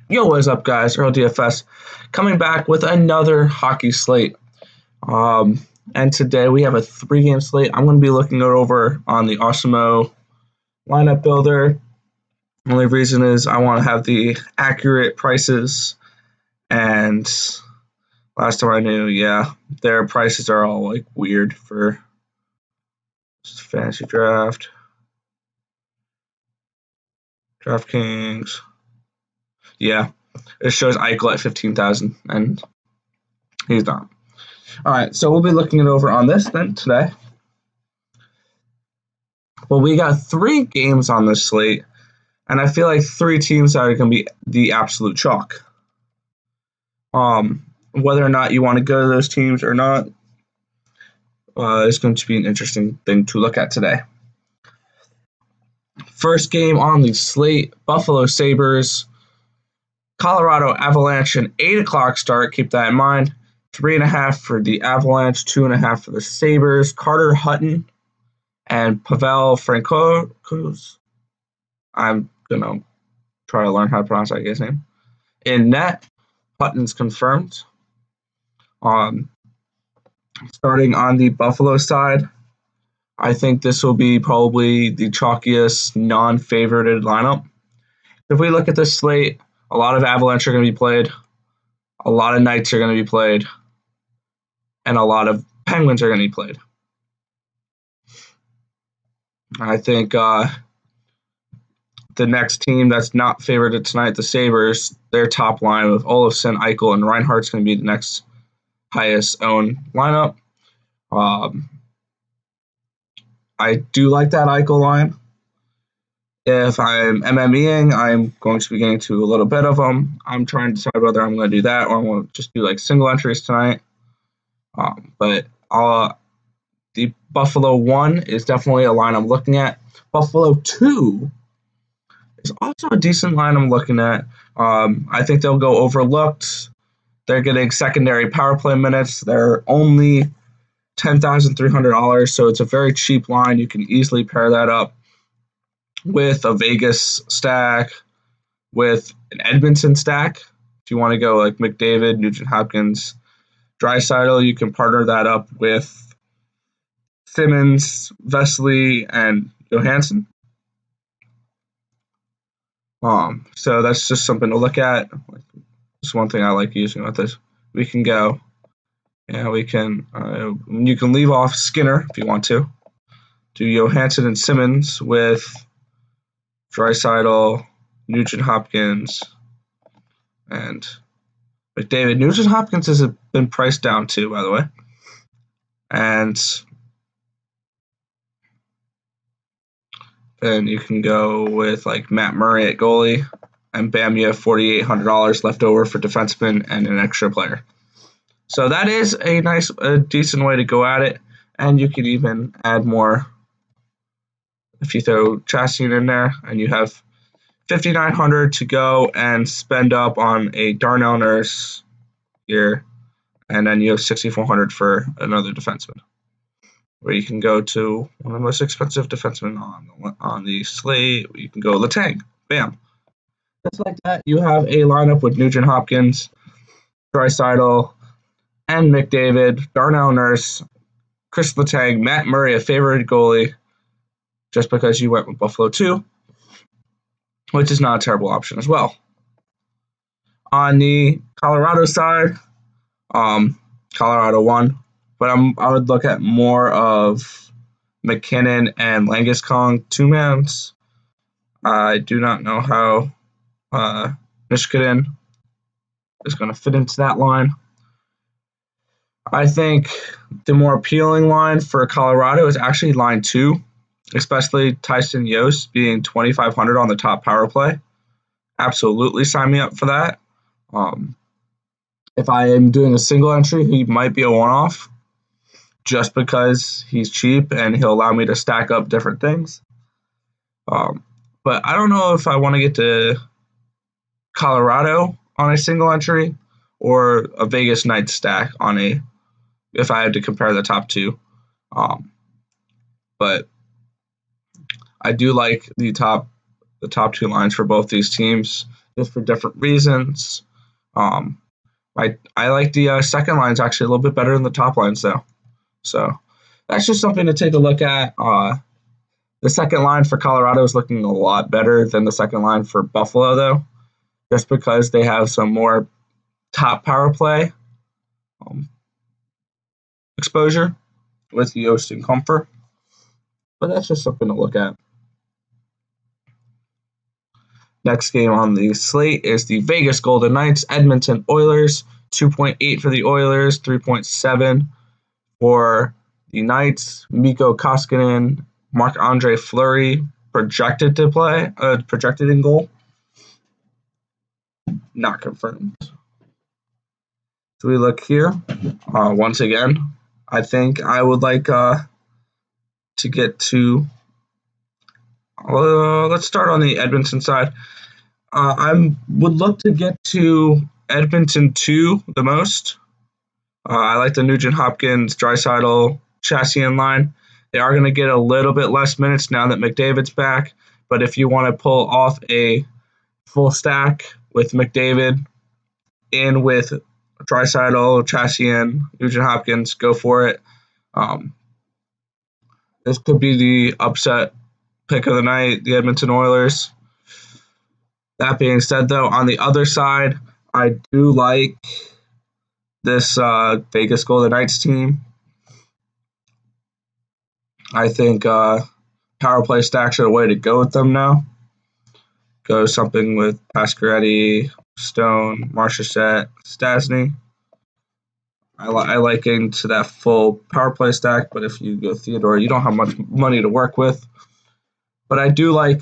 Yo, what is up, guys? Earl DFS coming back with another hockey slate. Um, and today we have a 3-game slate. I'm going to be looking it over on the Osmo lineup builder. The only reason is I want to have the accurate prices. And last time I knew, their prices are all like weird for fantasy draft, DraftKings. Yeah, it shows Eichel at 15,000, and he's not. All right, so we'll be looking it over on this then today. Well, we got 3 games on this slate, and I feel like 3 teams that are going to be the absolute chalk. Whether or not you want to go to those teams or not is going to be an interesting thing to look at today. First game on the slate, Buffalo Sabres, Colorado Avalanche, an 8 o'clock start. Keep that in mind. 3.5 for the Avalanche, 2.5 for the Sabres. Carter Hutton and Pavel Francouz. I'm going to try to learn how to pronounce that guy's name. In net, Hutton's confirmed. Starting on the Buffalo side, I think this will be probably the chalkiest non-favorited lineup. If we look at this slate, a lot of Avalanche are going to be played, a lot of Knights are going to be played, and a lot of Penguins are going to be played. I think the next team that's not favored tonight, the Sabres, their top line with Olofsson, Eichel, and Reinhart's going to be the next highest owned lineup. I do like that Eichel line. If I'm MMEing, I'm going to be getting to a little bit of them. I'm trying to decide whether I'm going to do that or I'm going to just do like single entries tonight. But the Buffalo 1 is definitely a line I'm looking at. Buffalo 2 is also a decent line I'm looking at. I think they'll go overlooked. They're getting secondary power play minutes. They're only $10,300, so it's a very cheap line. You can easily pair that up with a Vegas stack, with an Edmonton stack. If you want to go like McDavid, Nugent Hopkins, Draisaitl, you can partner that up with Simmons, Vesely, and Johansson. So that's just something to look at. Just one thing I like using with this. We can go, we can. You can leave off Skinner if you want to. Do Johansson and Simmons with Draisaitl, Nugent Hopkins, and McDavid. Nugent Hopkins has been priced down too, by the way. And then you can go with like Matt Murray at goalie, and bam, you have $4,800 left over for defenseman and an extra player. So that is a decent way to go at it, and you can even add more if you throw Chastain in there, and you have $5,900 to go and spend up on a Darnell Nurse here, and then you have $6,400 for another defenseman, where you can go to one of the most expensive defensemen on the slate. You can go Letang. Bam. Just like that, you have a lineup with Nugent Hopkins, Draisaitl, and McDavid, Darnell Nurse, Chris Letang, Matt Murray, a favorite goalie, just because you went with Buffalo 2, which is not a terrible option as well. On the Colorado side, Colorado 1, but I would look at more of McKinnon and Landeskog 2-mans. I do not know how Niskanen is going to fit into that line. I think the more appealing line for Colorado is actually line 2, especially Tyson Jost being $2,500 on the top power play. Absolutely sign me up for that. If I am doing a single entry, he might be a one-off just because he's cheap and he'll allow me to stack up different things. But I don't know if I want to get to Colorado on a single entry or a Vegas Knights stack if I had to compare the top 2. But I do like the top 2 lines for both these teams. just for different reasons. Um, I like the second lines actually a little bit better than the top lines though. So that's just something to take a look at. The second line for Colorado is looking a lot better than the second line for Buffalo though, just because they have some more top power play exposure with Yost and Comfort. But that's just something to look at. Next game on the slate is the Vegas Golden Knights, Edmonton Oilers. 2.8 for the Oilers, 3.7 for the Knights. Mikko Koskinen, Marc-Andre Fleury projected to play, projected in goal. Not confirmed. So we look here. Once again, I think I would like to get to. Let's start on the Edmonton side. I would look to get to Edmonton 2 the most. I like the Nugent Hopkins, Draisaitl, Chassian line. They are going to get a little bit less minutes now that McDavid's back. But if you want to pull off a full stack with McDavid in with Draisaitl, Chassian, Nugent Hopkins, go for it. This could be the upset pick of the night, the Edmonton Oilers. That being said, though, on the other side, I do like this Vegas Golden Knights team. I think power play stacks are the way to go with them now. Go something with Pasquaretti, Stone, Marchessault, Stastny. I like into that full power play stack, but if you go Theodore, you don't have much money to work with. But I do like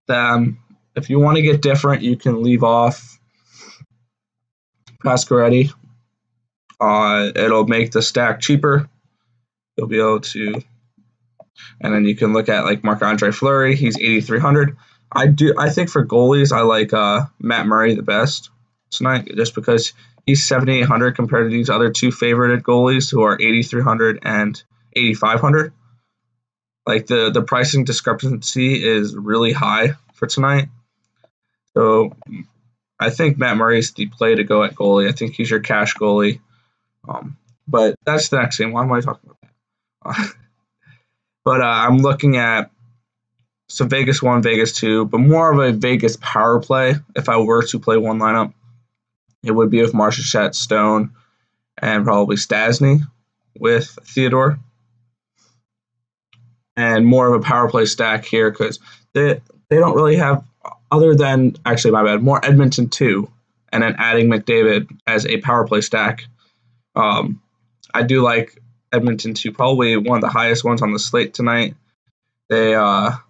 them. If you want to get different, you can leave off Pasquaretti. It'll make the stack cheaper. You'll be able to, and then you can look at like Marc-Andre Fleury. He's 8,300. I think for goalies, I like Matt Murray the best tonight, just because he's 7,800 compared to these other two favorited goalies who are 8,300 and 8,500. Like the pricing discrepancy is really high for tonight. So I think Matt Murray's the play to go at goalie. I think he's your cash goalie. But that's the next game. Why am I talking about that? But I'm looking at some Vegas 1, Vegas 2, but more of a Vegas power play. If I were to play one lineup, it would be with Marchessault, Stone, and probably Stastny with Theodore. And more of a power play stack here because they don't really have, other than, actually, my bad, more Edmonton 2, and then adding McDavid as a power play stack. I do like Edmonton 2, probably one of the highest ones on the slate tonight. They are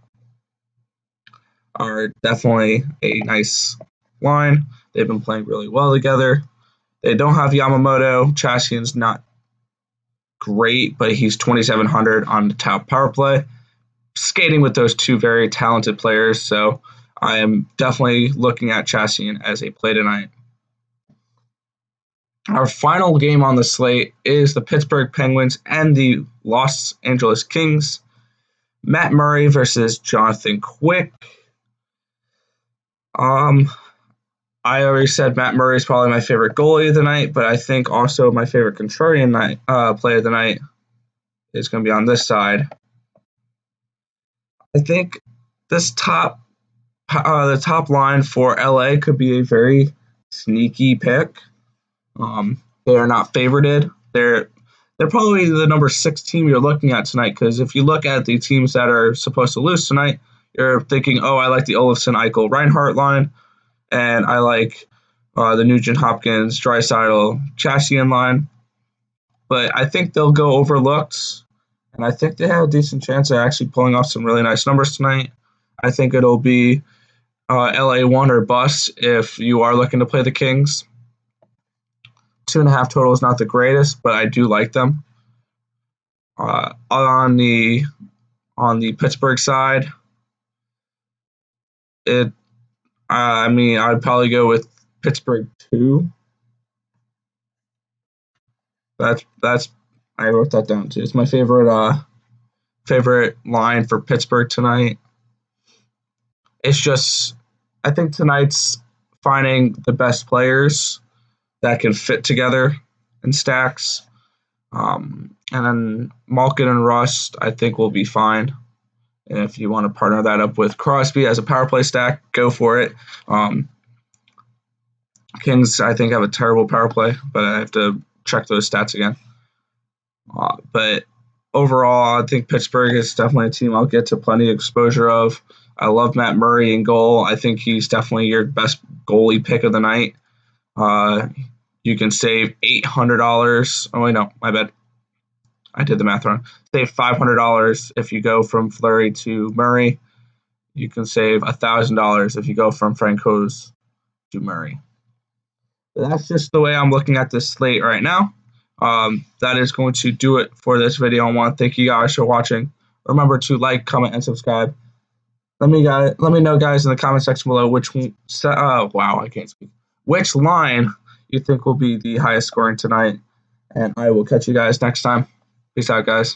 definitely a nice line. They've been playing really well together. They don't have Yamamoto. Chassian's not great, but he's 2,700 on the top power play. Skating with those two very talented players, so I am definitely looking at Chassian as a play tonight. Our final game on the slate is the Pittsburgh Penguins and the Los Angeles Kings. Matt Murray versus Jonathan Quick. I already said Matt Murray is probably my favorite goalie of the night, but I think also my favorite contrarian play of the night is going to be on this side. I think this the top line for LA could be a very sneaky pick. They are not favorited. They're probably the number 6 team you're looking at tonight, because if you look at the teams that are supposed to lose tonight, you're thinking, oh, I like the Olofsson, Eichel, Reinhart line, and I like the Nugent Hopkins, Draisaitl, Chassian line. But I think they'll go overlooked, and I think they have a decent chance of actually pulling off some really nice numbers tonight. I think it'll be LA 1 or bust if you are looking to play the Kings. 2.5 total is not the greatest, but I do like them. On the Pittsburgh side, I'd probably go with Pittsburgh 2. That's I wrote that down too. It's my favorite line for Pittsburgh tonight. It's just I think tonight's finding the best players that can fit together in stacks. And then Malkin and Rust, I think, will be fine. And if you want to partner that up with Crosby as a power play stack, go for it. Kings, I think, have a terrible power play, but I have to check those stats again. But overall, I think Pittsburgh is definitely a team I'll get to plenty of exposure of. I love Matt Murray in goal. I think he's definitely your best goalie pick of the night. You can save $800. Oh, wait, no, my bad. I did the math wrong. Save $500 if you go from Fleury to Murray. You can save $1,000 if you go from Francouz to Murray. But that's just the way I'm looking at this slate right now. That is going to do it for this video. I want to thank you guys for watching. Remember to like, comment, and subscribe. Let me know, guys, in the comment section below which line you think will be the highest scoring tonight. And I will catch you guys next time. Peace out, guys.